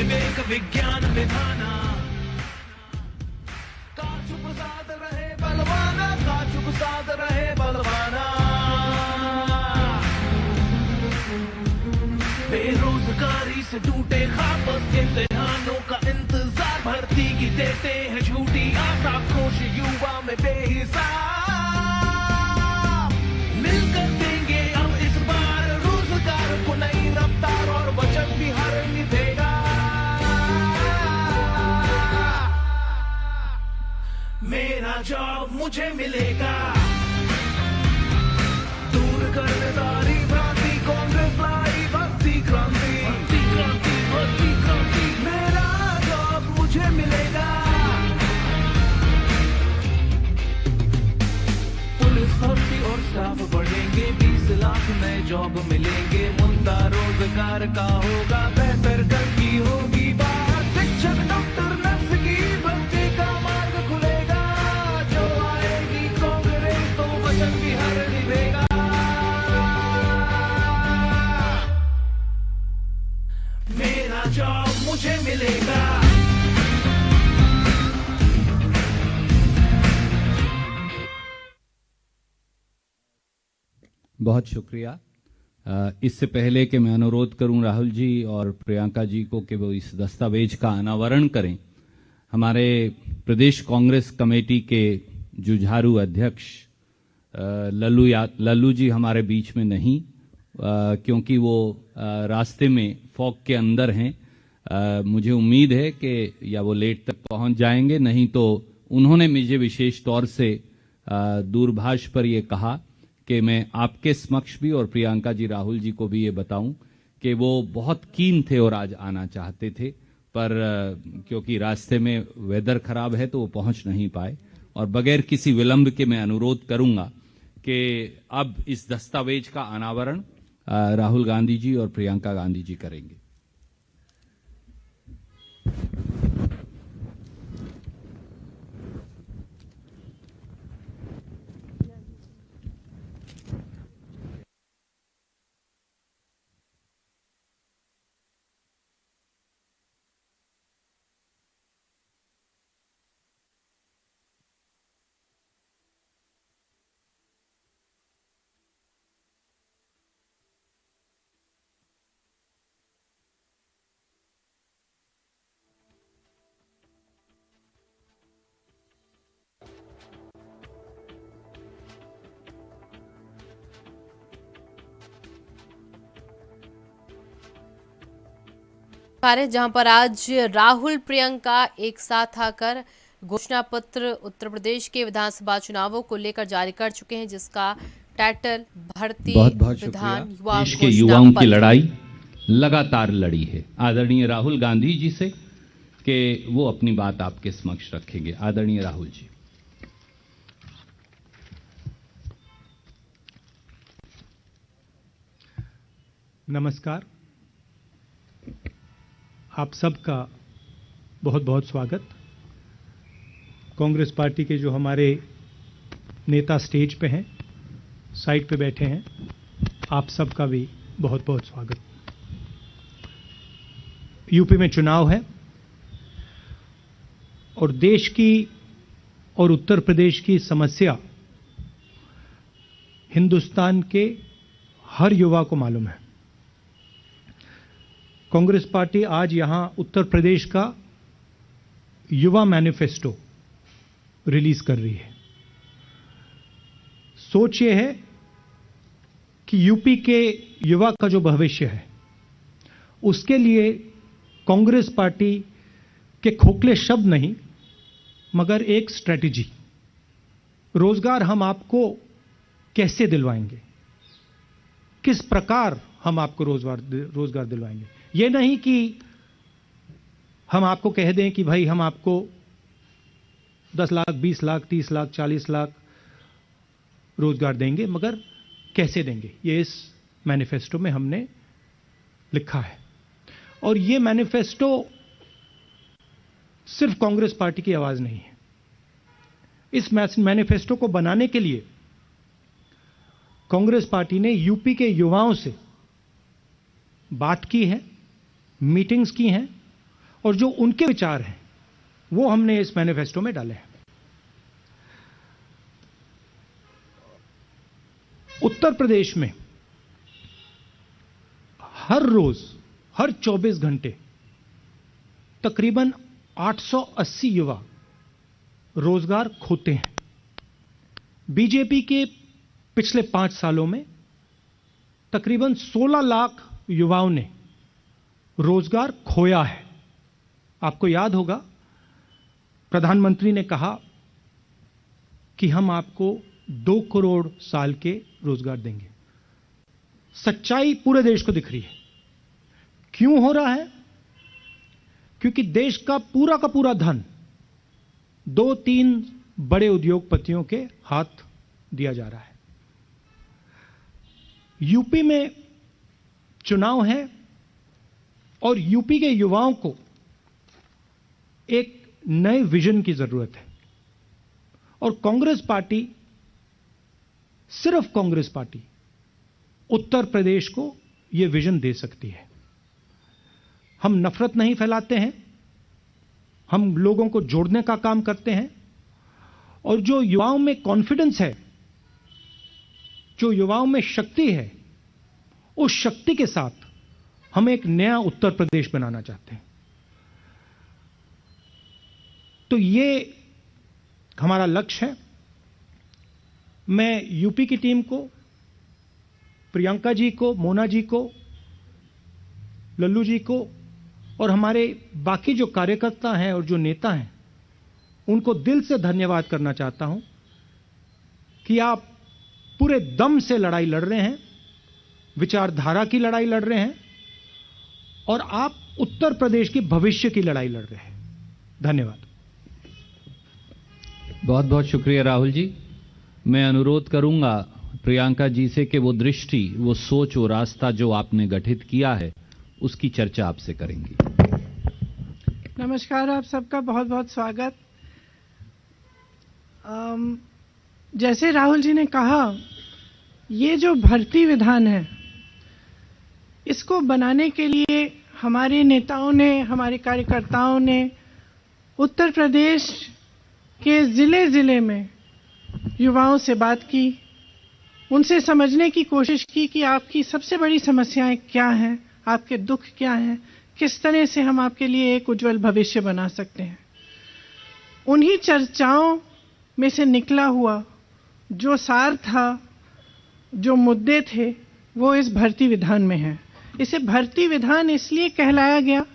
विवेक विज्ञान विधाना काचुप साध रहे बलवाना, काचुप साध रहे बलवाना। बेरोजगारी से टूटे ख्वाब, इम्तिहानों का इंतजार, भर्ती की देते हैं झूठी आशा, खोश युवा में बेहिसाब। मिलकर देंगे हम इस बार रोजगार को नई रफ्तार, और वचन भी हर निभेगा। मेरा जॉब मुझे मिलेगा, दूर करने सारी भ्रांति, कांग्रेस लाई भक्ति क्रांति, भक्ति क्रांति, भक्ति क्रांति। मेरा जॉब मुझे मिलेगा, पुलिस भर्ती और स्टाफ बढ़ेंगे, 20 लाख नए जॉब मिलेंगे, मुद्दा रोजगार का होगा बेहतर, कल की होगी बात। शिक्षक डॉक्टर नर्स की भर्ती का मार्ग खुलेगा, जो आएगी कांग्रेस तो वचन भी हर निभेगा। मेरा जॉब मुझे मिलेगा। बहुत शुक्रिया। इससे पहले कि मैं अनुरोध करूं राहुल जी और प्रियंका जी को कि वो इस दस्तावेज का अनावरण करें, हमारे प्रदेश कांग्रेस कमेटी के जुझारू अध्यक्ष लल्लू जी हमारे बीच में नहीं, क्योंकि वो रास्ते में फॉग के अंदर हैं। मुझे उम्मीद है कि या वो लेट तक पहुंच जाएंगे, नहीं तो उन्होंने मुझे विशेष तौर से दूरभाष पर ये कहा कि मैं आपके समक्ष भी और प्रियंका जी राहुल जी को भी ये बताऊं कि वो बहुत कीन थे और आज आना चाहते थे, पर क्योंकि रास्ते में वेदर खराब है तो वो पहुंच नहीं पाए। और बगैर किसी विलंब के मैं अनुरोध करूंगा कि अब इस दस्तावेज का अनावरण राहुल गांधी जी और प्रियंका गांधी जी करेंगे। कार्य जहां पर आज राहुल प्रियंका एक साथ आकर घोषणा पत्र उत्तर प्रदेश के विधानसभा चुनावों को लेकर जारी कर चुके हैं, जिसका टाइटल भर्ती विधान युवा देश के युवाओं की लड़ाई लगातार लड़ी है। आदरणीय राहुल गांधी जी से कि वो अपनी बात आपके समक्ष रखेंगे। आदरणीय राहुल जी। नमस्कार, आप सबका बहुत बहुत स्वागत। कांग्रेस पार्टी के जो हमारे नेता स्टेज पे हैं, साइड पे बैठे हैं, आप सबका भी बहुत बहुत स्वागत। यूपी में चुनाव है और देश की और उत्तर प्रदेश की समस्या हिंदुस्तान के हर युवा को मालूम है। कांग्रेस पार्टी आज यहां उत्तर प्रदेश का युवा मैनिफेस्टो रिलीज कर रही है। सोच ये है कि यूपी के युवा का जो भविष्य है, उसके लिए कांग्रेस पार्टी के खोखले शब्द नहीं, मगर एक स्ट्रेटजी, रोजगार हम आपको कैसे दिलवाएंगे, किस प्रकार हम आपको रोजगार दिलवाएंगे। ये नहीं कि हम आपको कह दें कि भाई हम आपको 10 लाख, 20 लाख, 30 लाख, 40 लाख रोजगार देंगे, मगर कैसे देंगे, ये इस मैनिफेस्टो में हमने लिखा है। और ये मैनिफेस्टो सिर्फ कांग्रेस पार्टी की आवाज नहीं है। इस मैनिफेस्टो को बनाने के लिए कांग्रेस पार्टी ने यूपी के युवाओं से बात की है, मीटिंग्स की हैं और जो उनके विचार हैं वो हमने इस मैनिफेस्टो में डाले हैं। उत्तर प्रदेश में हर रोज, हर 24 घंटे तकरीबन 880 युवा रोजगार खोते हैं। बीजेपी के पिछले 5 सालों में तकरीबन 16 लाख युवाओं ने रोजगार खोया है। आपको याद होगा प्रधानमंत्री ने कहा कि हम आपको 2 करोड़ साल के रोजगार देंगे। सच्चाई पूरे देश को दिख रही है। क्यों हो रहा है? क्योंकि देश का पूरा धन 2-3 बड़े उद्योगपतियों के हाथ दिया जा रहा है। यूपी में चुनाव है और यूपी के युवाओं को एक नए विजन की जरूरत है और कांग्रेस पार्टी, सिर्फ कांग्रेस पार्टी उत्तर प्रदेश को यह विजन दे सकती है। हम नफरत नहीं फैलाते हैं, हम लोगों को जोड़ने का काम करते हैं और जो युवाओं में कॉन्फिडेंस है, जो युवाओं में शक्ति है, उस शक्ति के साथ हम एक नया उत्तर प्रदेश बनाना चाहते हैं। तो ये हमारा लक्ष्य है। मैं यूपी की टीम को, प्रियंका जी को, मोना जी को, लल्लू जी को और हमारे बाकी जो कार्यकर्ता हैं और जो नेता हैं उनको दिल से धन्यवाद करना चाहता हूं कि आप पूरे दम से लड़ाई लड़ रहे हैं, विचारधारा की लड़ाई लड़ रहे हैं और आप उत्तर प्रदेश की भविष्य की लड़ाई लड़ रहे हैं। धन्यवाद। बहुत बहुत शुक्रिया राहुल जी। मैं अनुरोध करूंगा प्रियंका जी से कि वो दृष्टि, वो सोच, वो रास्ता जो आपने गठित किया है उसकी चर्चा आपसे करेंगी। नमस्कार, आप सबका बहुत बहुत स्वागत। जैसे राहुल जी ने कहा, ये जो भर्ती विधान है इसको बनाने के लिए हमारे नेताओं ने, हमारे कार्यकर्ताओं ने उत्तर प्रदेश के जिले में युवाओं से बात की, उनसे समझने की कोशिश की कि आपकी सबसे बड़ी समस्याएं क्या हैं, आपके दुख क्या हैं, किस तरह से हम आपके लिए एक उज्जवल भविष्य बना सकते हैं। उन्हीं चर्चाओं में से निकला हुआ जो सार था, जो मुद्दे थे, वो इस भर्ती विधान में है। इसे भर्ती विधान इसलिए कहलाया गया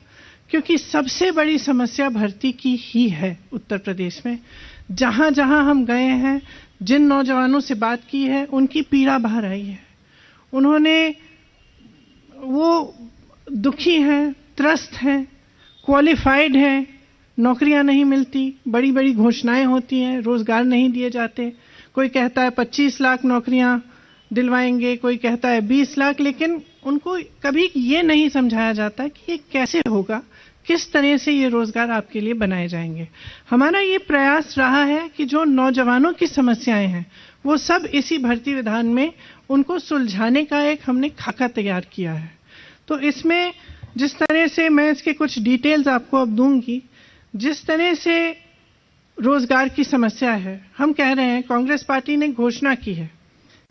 क्योंकि सबसे बड़ी समस्या भर्ती की ही है उत्तर प्रदेश में। जहां जहां हम गए हैं, जिन नौजवानों से बात की है, उनकी पीड़ा बाहर आई है। उन्होंने, वो दुखी हैं, त्रस्त हैं, क्वालिफाइड हैं, नौकरियां नहीं मिलती, बड़ी बड़ी घोषणाएं होती हैं, रोजगार नहीं दिए जाते। कोई कहता है 25 लाख नौकरियां दिलवाएंगे, कोई कहता है 20 लाख, लेकिन उनको कभी ये नहीं समझाया जाता कि ये कैसे होगा, किस तरह से ये रोजगार आपके लिए बनाए जाएंगे। हमारा ये प्रयास रहा है कि जो नौजवानों की समस्याएं हैं वो सब इसी भर्ती विधान में उनको सुलझाने का एक हमने खाका तैयार किया है। तो इसमें जिस तरह से, मैं इसके कुछ डिटेल्स आपको अब दूंगी, जिस तरह से रोजगार की समस्या है, हम कह रहे हैं, कांग्रेस पार्टी ने घोषणा की है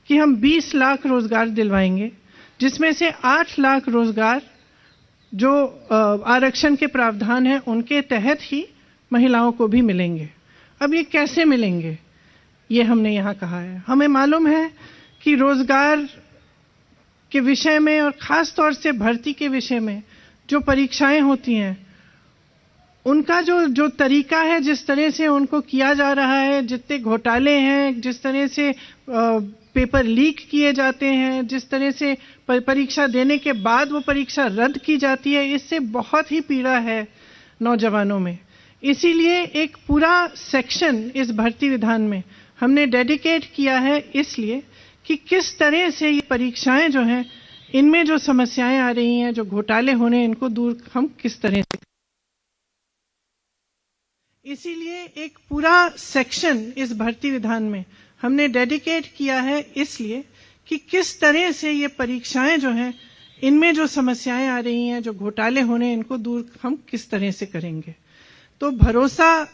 कि हम 20 लाख रोजगार दिलवाएंगे, जिसमें से 8 लाख रोजगार जो आरक्षण के प्रावधान हैं उनके तहत ही महिलाओं को भी मिलेंगे। अब ये कैसे मिलेंगे, ये हमने यहाँ कहा है। हमें मालूम है कि रोजगार के विषय में और खास तौर से भर्ती के विषय में जो परीक्षाएं होती हैं, उनका जो तरीका है, जिस तरह से उनको किया जा रहा है, जितने घोटाले हैं, जिस तरह से पेपर लीक किए जाते हैं, जिस तरह से परीक्षा देने के बाद वो परीक्षा रद्द की जाती है, इससे बहुत ही पीड़ा है नौजवानों में। इसीलिए एक पूरा सेक्शन इस भर्ती विधान में हमने डेडिकेट किया है, इसलिए कि किस तरह से ये परीक्षाएं जो हैं, इनमें जो समस्याएं आ रही हैं, जो घोटाले होने, इनको दूर हम किस तरह से। इसीलिए एक पूरा सेक्शन इस भर्ती विधान में हमने डेडिकेट किया है, इसलिए कि किस तरह से ये परीक्षाएं जो हैं, इनमें जो समस्याएं आ रही हैं, जो घोटाले होने हैं, इनको दूर हम किस तरह से करेंगे। तो भरोसा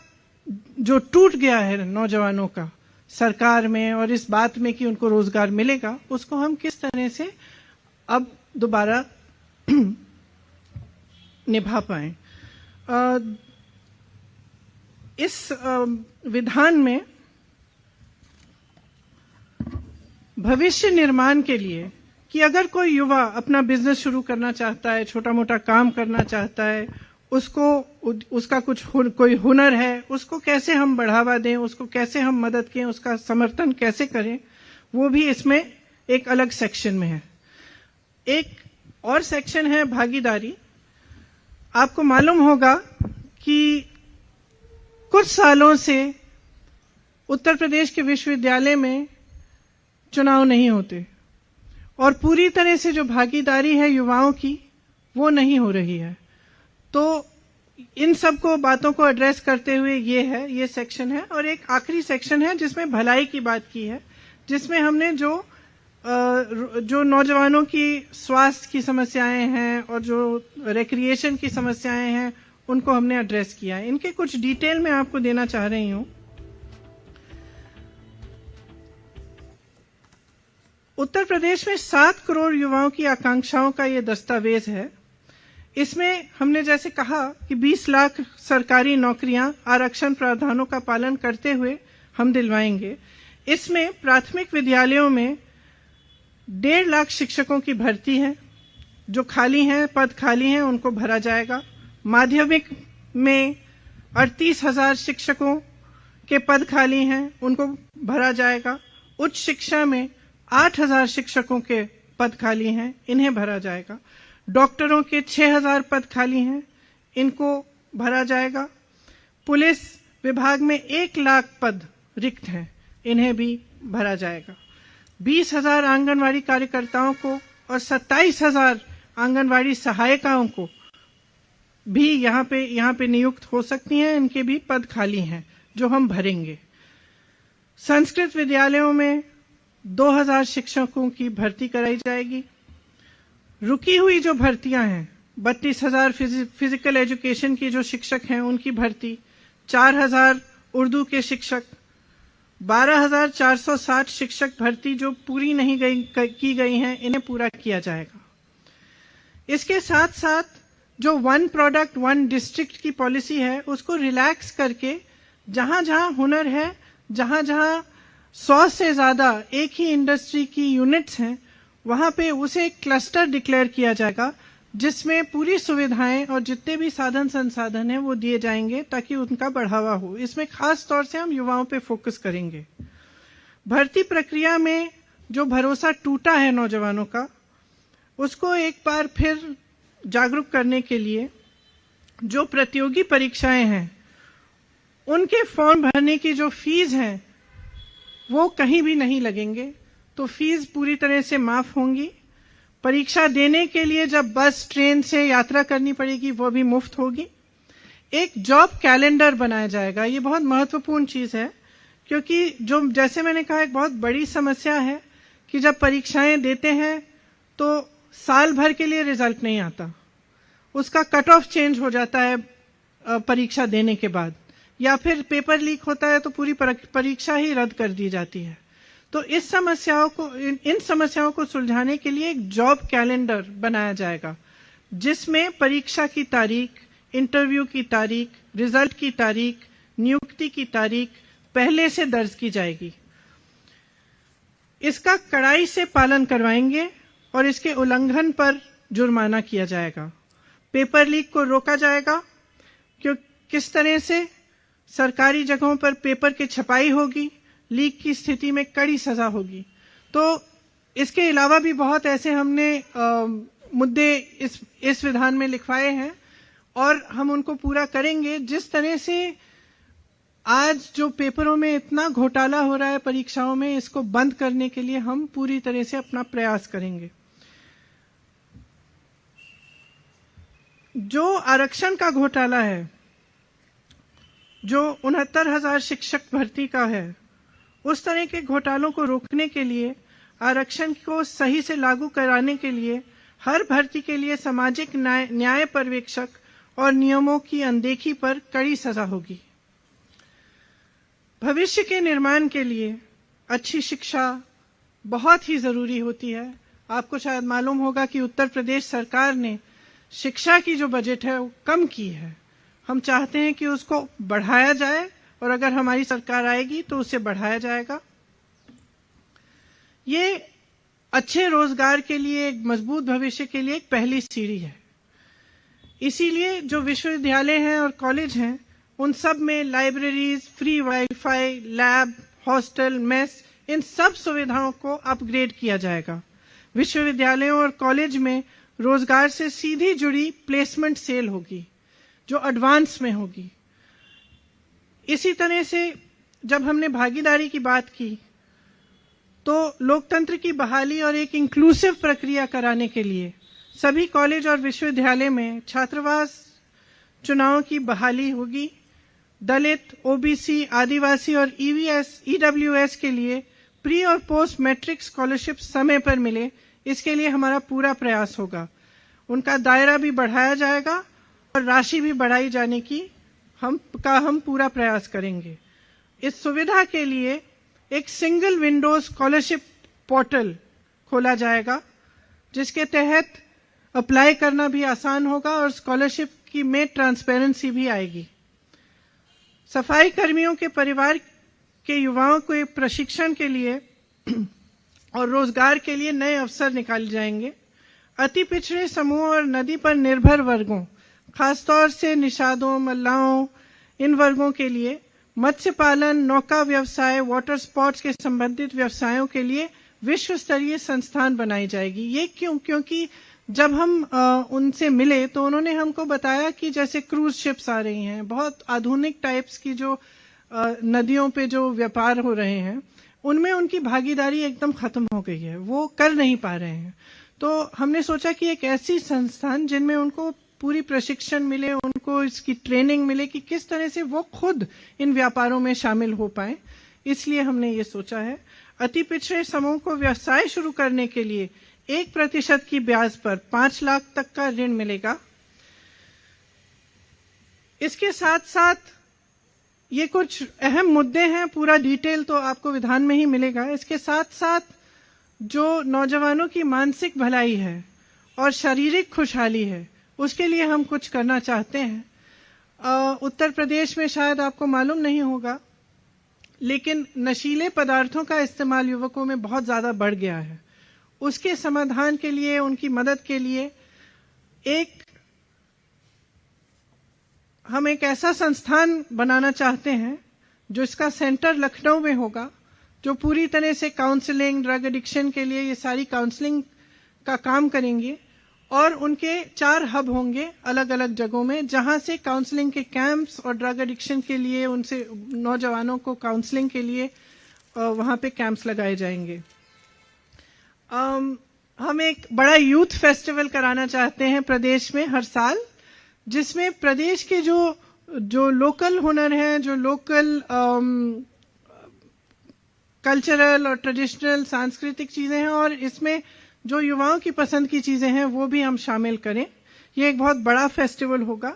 जो टूट गया है नौजवानों का सरकार में और इस बात में कि उनको रोजगार मिलेगा, उसको हम किस तरह से अब दोबारा निभा पाए। इस विधान में भविष्य निर्माण के लिए कि अगर कोई युवा अपना बिजनेस शुरू करना चाहता है, छोटा मोटा काम करना चाहता है, उसका कोई हुनर है, उसको कैसे हम बढ़ावा दें, उसको कैसे हम मदद करें, उसका समर्थन कैसे करें, वो भी इसमें एक अलग सेक्शन में है। एक और सेक्शन है भागीदारी। आपको मालूम होगा कि कुछ सालों से उत्तर प्रदेश के विश्वविद्यालय में चुनाव नहीं होते और पूरी तरह से जो भागीदारी है युवाओं की वो नहीं हो रही है। तो इन सब को बातों को एड्रेस करते हुए ये सेक्शन है। और एक आखिरी सेक्शन है जिसमें भलाई की बात की है, जिसमें हमने जो नौजवानों की स्वास्थ्य की समस्याएं हैं और जो रिक्रिएशन की समस्याएं हैं उनको हमने एड्रेस किया है। इनके कुछ डिटेल में आपको देना चाह रही हूं। उत्तर प्रदेश में 7 करोड़ युवाओं की आकांक्षाओं का ये दस्तावेज है। इसमें हमने जैसे कहा कि 20 लाख सरकारी नौकरियां आरक्षण प्रावधानों का पालन करते हुए हम दिलवाएंगे। इसमें प्राथमिक विद्यालयों में 1.5 लाख शिक्षकों की भर्ती है, जो खाली हैं, पद खाली हैं, उनको भरा जाएगा। माध्यमिक में 38,000 शिक्षकों के पद खाली हैं, उनको भरा जाएगा। उच्च शिक्षा में 8,000 शिक्षकों के पद खाली हैं, इन्हें भरा जाएगा। डॉक्टरों के 6,000 पद खाली हैं, इनको भरा जाएगा। पुलिस विभाग में 1 लाख पद रिक्त हैं, इन्हें भी भरा जाएगा। 20,000 आंगनवाड़ी कार्यकर्ताओं को और 27,000 आंगनवाड़ी सहायिकाओं को भी यहाँ पे नियुक्त हो सकती हैं, इनके भी पद खाली हैं जो हम भरेंगे। संस्कृत विद्यालयों में 2,000 शिक्षकों की भर्ती कराई जाएगी। रुकी हुई जो भर्तियां हैं, 32,000 फिजिकल एजुकेशन की जो शिक्षक हैं उनकी भर्ती, 4,000 उर्दू के शिक्षक, 12,460 शिक्षक भर्ती जो पूरी नहीं की गई हैं, इन्हें पूरा किया जाएगा। इसके साथ साथ जो 1 प्रोडक्ट 1 डिस्ट्रिक्ट की पॉलिसी है उसको रिलैक्स करके जहां जहां हुनर है, जहां जहां 100 से ज्यादा एक ही इंडस्ट्री की यूनिट्स हैं, वहां पे उसे एक क्लस्टर डिक्लेयर किया जाएगा जिसमें पूरी सुविधाएं और जितने भी साधन संसाधन हैं वो दिए जाएंगे ताकि उनका बढ़ावा हो। इसमें खास तौर से हम युवाओं पे फोकस करेंगे। भर्ती प्रक्रिया में जो भरोसा टूटा है नौजवानों का, उसको एक बार फिर जागरूक करने के लिए जो प्रतियोगी परीक्षाएं हैं उनके फॉर्म भरने की जो फीस है वो कहीं भी नहीं लगेंगे, तो फीस पूरी तरह से माफ होंगी। परीक्षा देने के लिए जब बस ट्रेन से यात्रा करनी पड़ेगी वो भी मुफ्त होगी। एक जॉब कैलेंडर बनाया जाएगा, ये बहुत महत्वपूर्ण चीज है क्योंकि जो जैसे मैंने कहा एक बहुत बड़ी समस्या है कि जब परीक्षाएं देते हैं तो साल भर के लिए रिजल्ट नहीं आता, उसका कट ऑफ चेंज हो जाता है परीक्षा देने के बाद, या फिर पेपर लीक होता है तो पूरी परीक्षा ही रद्द कर दी जाती है। तो इन समस्याओं को सुलझाने के लिए एक जॉब कैलेंडर बनाया जाएगा जिसमें परीक्षा की तारीख, इंटरव्यू की तारीख, रिजल्ट की तारीख, नियुक्ति की तारीख पहले से दर्ज की जाएगी। इसका कड़ाई से पालन करवाएंगे और इसके उल्लंघन पर जुर्माना किया जाएगा। पेपर लीक को रोका जाएगा, किस तरह से सरकारी जगहों पर पेपर की छपाई होगी, लीक की स्थिति में कड़ी सजा होगी। तो इसके अलावा भी बहुत ऐसे हमने मुद्दे इस विधान में लिखवाए हैं और हम उनको पूरा करेंगे। जिस तरह से आज जो पेपरों में इतना घोटाला हो रहा है परीक्षाओं में, इसको बंद करने के लिए हम पूरी तरह से अपना प्रयास करेंगे। जो आरक्षण का घोटाला है, जो 69,000 शिक्षक भर्ती का है, उस तरह के घोटालों को रोकने के लिए, आरक्षण को सही से लागू कराने के लिए हर भर्ती के लिए सामाजिक न्याय पर्यवेक्षक और नियमों की अनदेखी पर कड़ी सजा होगी। भविष्य के निर्माण के लिए अच्छी शिक्षा बहुत ही जरूरी होती है। आपको शायद मालूम होगा कि उत्तर प्रदेश सरकार ने शिक्षा की जो बजट है वो कम की है। हम चाहते हैं कि उसको बढ़ाया जाए और अगर हमारी सरकार आएगी तो उसे बढ़ाया जाएगा। ये अच्छे रोजगार के लिए, एक मजबूत भविष्य के लिए एक पहली सीढ़ी है। इसीलिए जो विश्वविद्यालय हैं और कॉलेज हैं उन सब में libraries, free WiFi, lab, hostel, mess, इन सब सुविधाओं को अपग्रेड किया जाएगा। विश्वविद्यालयों और कॉलेज में रोजगार से सीधी जुड़ी प्लेसमेंट सेल होगी जो एडवांस में होगी। इसी तरह से जब हमने भागीदारी की बात की तो लोकतंत्र की बहाली और एक इंक्लूसिव प्रक्रिया कराने के लिए सभी कॉलेज और विश्वविद्यालय में छात्रावास चुनाव की बहाली होगी। दलित, ओबीसी, आदिवासी और ईडब्ल्यूएस के लिए प्री और पोस्ट मैट्रिक स्कॉलरशिप समय पर मिले, इसके लिए हमारा पूरा प्रयास होगा। उनका दायरा भी बढ़ाया जाएगा और राशि भी बढ़ाई जाने की हम पूरा प्रयास करेंगे। इस सुविधा के लिए एक सिंगल विंडो स्कॉलरशिप पोर्टल खोला जाएगा जिसके तहत अप्लाई करना भी आसान होगा और स्कॉलरशिप की में ट्रांसपेरेंसी भी आएगी। सफाई कर्मियों के परिवार के युवाओं को एक प्रशिक्षण के लिए और रोजगार के लिए नए अवसर निकाले जाएंगे। अति पिछड़े समूहों और नदी पर निर्भर वर्गों, खासतौर से निषादों, मल्लाहों, इन वर्गों के लिए मत्स्य पालन, नौका व्यवसाय, वाटर स्पोर्ट्स के संबंधित व्यवसायों के लिए विश्व स्तरीय संस्थान बनाई जाएगी। ये क्यों? क्योंकि जब हम उनसे मिले तो उन्होंने हमको बताया कि जैसे क्रूज शिप्स आ रही हैं, बहुत आधुनिक टाइप्स की जो नदियों पे जो व्यापार हो रहे हैं, उनमें उनकी भागीदारी एकदम खत्म हो गई है, वो कर नहीं पा रहे हैं। तो हमने सोचा कि एक ऐसी संस्थान जिनमें उनको पूरी प्रशिक्षण मिले, उनको इसकी ट्रेनिंग मिले कि किस तरह से वो खुद इन व्यापारों में शामिल हो पाए, इसलिए हमने ये सोचा है। अति पिछड़े समूह को व्यवसाय शुरू करने के लिए 1% की ब्याज पर 5 लाख तक का ऋण मिलेगा। इसके साथ साथ ये कुछ अहम मुद्दे हैं, पूरा डिटेल तो आपको विधान में ही मिलेगा। इसके साथ साथ जो नौजवानों की मानसिक भलाई है और शारीरिक खुशहाली है, उसके लिए हम कुछ करना चाहते हैं। उत्तर प्रदेश में शायद आपको मालूम नहीं होगा, लेकिन नशीले पदार्थों का इस्तेमाल युवकों में बहुत ज्यादा बढ़ गया है। उसके समाधान के लिए, उनकी मदद के लिए हम एक ऐसा संस्थान बनाना चाहते हैं जो इसका सेंटर लखनऊ में होगा, जो पूरी तरह से काउंसलिंग, ड्रग एडिक्शन के लिए ये सारी काउंसलिंग का काम करेंगे और उनके 4 हब होंगे अलग अलग जगहों में, जहां से काउंसलिंग के कैंप्स और ड्रग एडिक्शन के लिए उनसे नौजवानों को काउंसलिंग के लिए वहां पे कैंप्स लगाए जाएंगे। हम एक बड़ा यूथ फेस्टिवल कराना चाहते हैं प्रदेश में हर साल, जिसमें प्रदेश के जो लोकल हुनर हैं, जो लोकल कल्चरल और ट्रेडिशनल सांस्कृतिक चीजें हैं और इसमें जो युवाओं की पसंद की चीजें हैं वो भी हम शामिल करें। ये एक बहुत बड़ा फेस्टिवल होगा।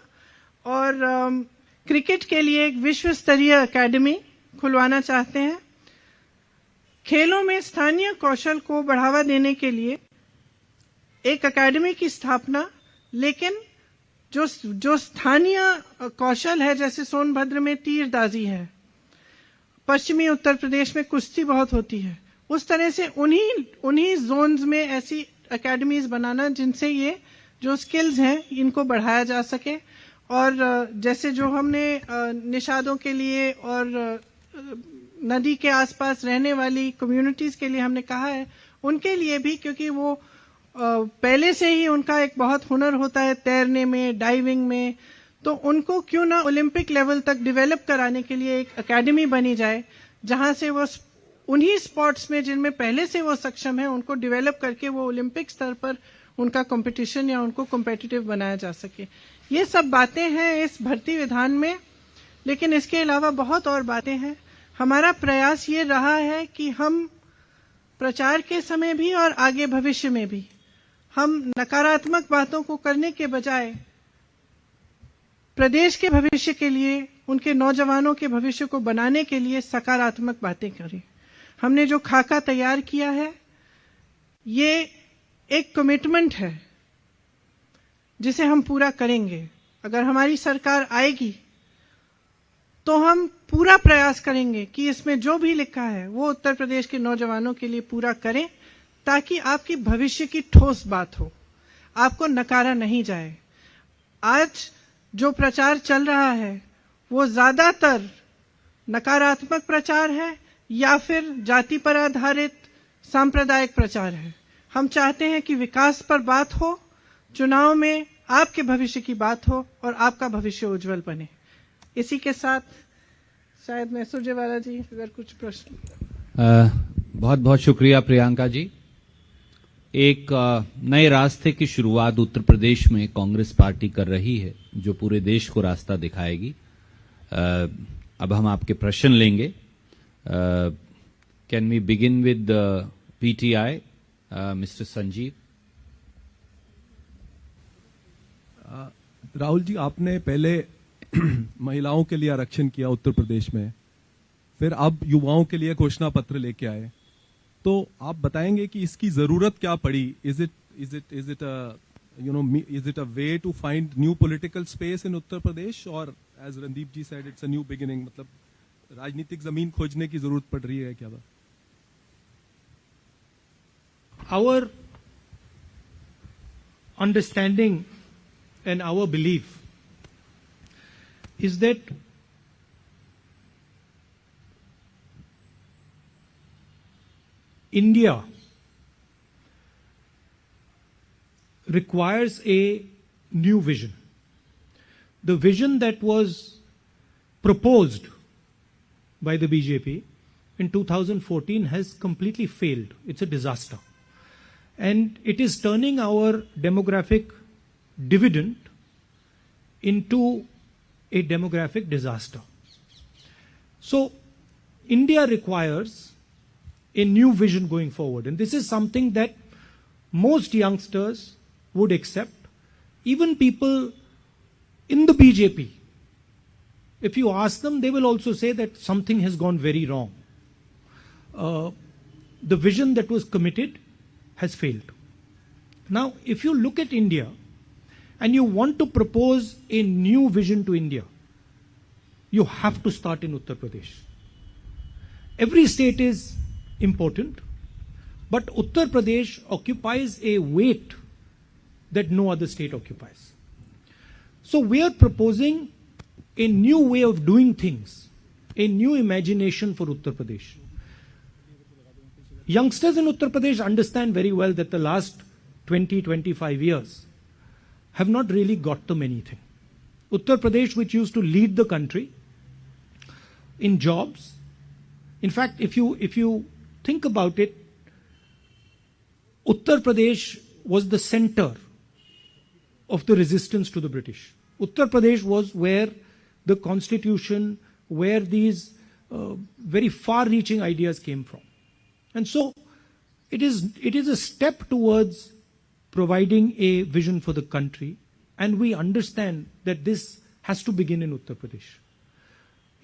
और क्रिकेट के लिए एक विश्व स्तरीय एकेडमी खुलवाना चाहते हैं। खेलों में स्थानीय कौशल को बढ़ावा देने के लिए एक एकेडमी की स्थापना, लेकिन जो स्थानीय कौशल है, जैसे सोनभद्र में तीरंदाजी है, पश्चिमी उत्तर प्रदेश में कुश्ती बहुत होती है, उस तरह से उन्हीं जोन्स में ऐसी एकेडमीज बनाना जिनसे ये जो स्किल्स हैं इनको बढ़ाया जा सके। और जैसे जो हमने निषादों के लिए और नदी के आसपास रहने वाली कम्युनिटीज के लिए हमने कहा है, उनके लिए भी, क्योंकि वो पहले से ही उनका एक बहुत हुनर होता है तैरने में, डाइविंग में, तो उनको क्यों ना ओलंपिक लेवल तक डेवलप कराने के लिए एक एकेडमी बनी जाए, जहां से वो उन्हीं स्पोर्ट्स में जिनमें पहले से वो सक्षम है उनको डेवलप करके वो ओलंपिक स्तर पर उनका कंपटीशन या उनको कॉम्पिटिटिव बनाया जा सके। ये सब बातें हैं इस भर्ती विधान में, लेकिन इसके अलावा बहुत और बातें हैं। हमारा प्रयास ये रहा है कि हम प्रचार के समय भी और आगे भविष्य में भी हम नकारात्मक बातों को करने के बजाय प्रदेश के भविष्य के लिए, उनके नौजवानों के भविष्य को बनाने के लिए सकारात्मक बातें करें। हमने जो खाका तैयार किया है, ये एक कमिटमेंट है जिसे हम पूरा करेंगे। अगर हमारी सरकार आएगी तो हम पूरा प्रयास करेंगे कि इसमें जो भी लिखा है वो उत्तर प्रदेश के नौजवानों के लिए पूरा करें, ताकि आपकी भविष्य की ठोस बात हो, आपको नकारा नहीं जाए। आज जो प्रचार चल रहा है वो ज्यादातर नकारात्मक प्रचार है या फिर जाति पर आधारित सांप्रदायिक प्रचार है। हम चाहते हैं कि विकास पर बात हो, चुनाव में आपके भविष्य की बात हो और आपका भविष्य उज्जवल बने। इसी के साथ शायद मैं सुरजेवाला जी अगर कुछ प्रश्न। बहुत बहुत शुक्रिया प्रियंका जी। एक नए रास्ते की शुरुआत उत्तर प्रदेश में कांग्रेस पार्टी कर रही है, जो पूरे देश को रास्ता दिखाएगी। अब हम आपके प्रश्न लेंगे। Can we begin with PTI, mister Sanjeev. Rahul ji, आपने पहले महिलाओं के लिए आरक्षण किया उत्तर प्रदेश में, फिर अब युवाओं के लिए घोषणा पत्र लेके आए, तो आप बताएंगे कि इसकी जरूरत क्या पड़ी? Is it a way to find new political space in Uttar Pradesh, और as Randeep ji said it's a new beginning, मतलब राजनीतिक जमीन खोजने की जरूरत पड़ रही है क्या? Our understanding and our belief is that India requires a new vision. The vision that was proposed by the BJP in 2014 has completely failed. It's a disaster. And it is turning our demographic dividend into a demographic disaster. So, India requires a new vision going forward. And this is something that most youngsters would accept. Even people in the BJP, if you ask them, they will also say that something has gone very wrong. The vision that was committed has failed. Now, if you look at India and you want to propose a new vision to India, you have to start in Uttar Pradesh. Every state is important, but Uttar Pradesh occupies a weight that no other state occupies. So we are proposing a new way of doing things, a new imagination for Uttar Pradesh. Youngsters in Uttar Pradesh understand very well that the last 20-25 years have not really got them anything. Uttar Pradesh, which used to lead the country in jobs, in fact, if you think about it, Uttar Pradesh was the center of the resistance to the British. Uttar Pradesh was where the constitution, where these very far-reaching ideas came from. And so it is a step towards providing a vision for the country, and we understand that this has to begin in Uttar Pradesh.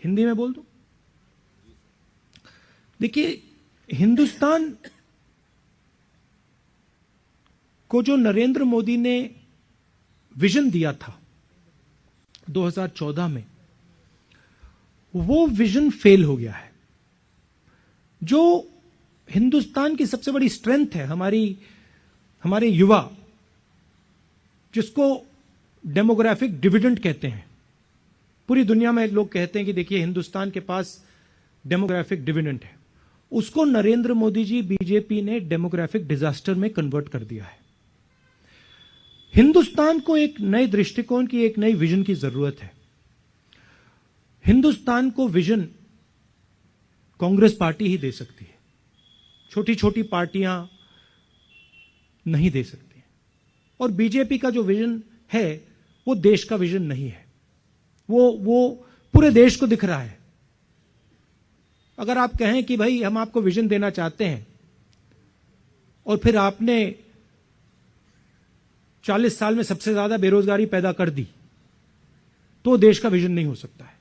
Hindi में बोल दूं? देखिए, हिंदुस्तान को जो नरेंद्र मोदी ने vision दिया था 2014 में, वो विजन फेल हो गया है। जो हिंदुस्तान की सबसे बड़ी स्ट्रेंथ है, हमारे युवा, जिसको डेमोग्राफिक डिविडेंड कहते हैं, पूरी दुनिया में लोग कहते हैं कि देखिए हिंदुस्तान के पास डेमोग्राफिक डिविडेंड है, उसको नरेंद्र मोदी जी, बीजेपी ने डेमोग्राफिक डिजास्टर में कन्वर्ट कर दिया है। हिंदुस्तान को एक नए दृष्टिकोण की, एक नई विजन की जरूरत है। हिंदुस्तान को विजन कांग्रेस पार्टी ही दे सकती है, छोटी छोटी पार्टियां नहीं दे सकती। और बीजेपी का जो विजन है वो देश का विजन नहीं है, वो पूरे देश को दिख रहा है। अगर आप कहें कि भाई हम आपको विजन देना चाहते हैं और फिर आपने 40 साल में सबसे ज्यादा बेरोजगारी पैदा कर दी, तो देश का विजन नहीं हो सकता है।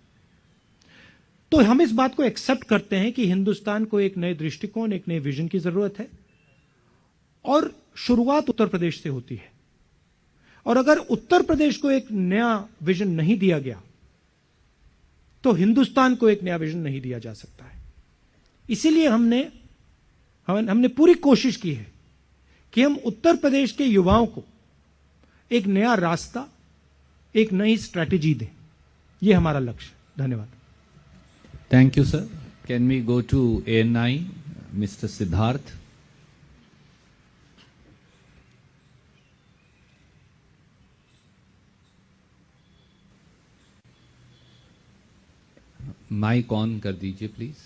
तो हम इस बात को एक्सेप्ट करते हैं कि हिंदुस्तान को एक नए दृष्टिकोण, एक नए विजन की जरूरत है, और शुरुआत उत्तर प्रदेश से होती है। और अगर उत्तर प्रदेश को एक नया विजन नहीं दिया गया, तो हिंदुस्तान को एक नया विजन नहीं दिया जा सकता है। इसीलिए हमने पूरी कोशिश की है कि हम उत्तर प्रदेश के युवाओं को एक नया रास्ता, एक नई स्ट्रैटेजी दें। यह हमारा लक्ष्य है। धन्यवाद। Thank you, sir. Can we go to ANI, Mr. Siddharth? Mike on कर दीजिए प्लीज।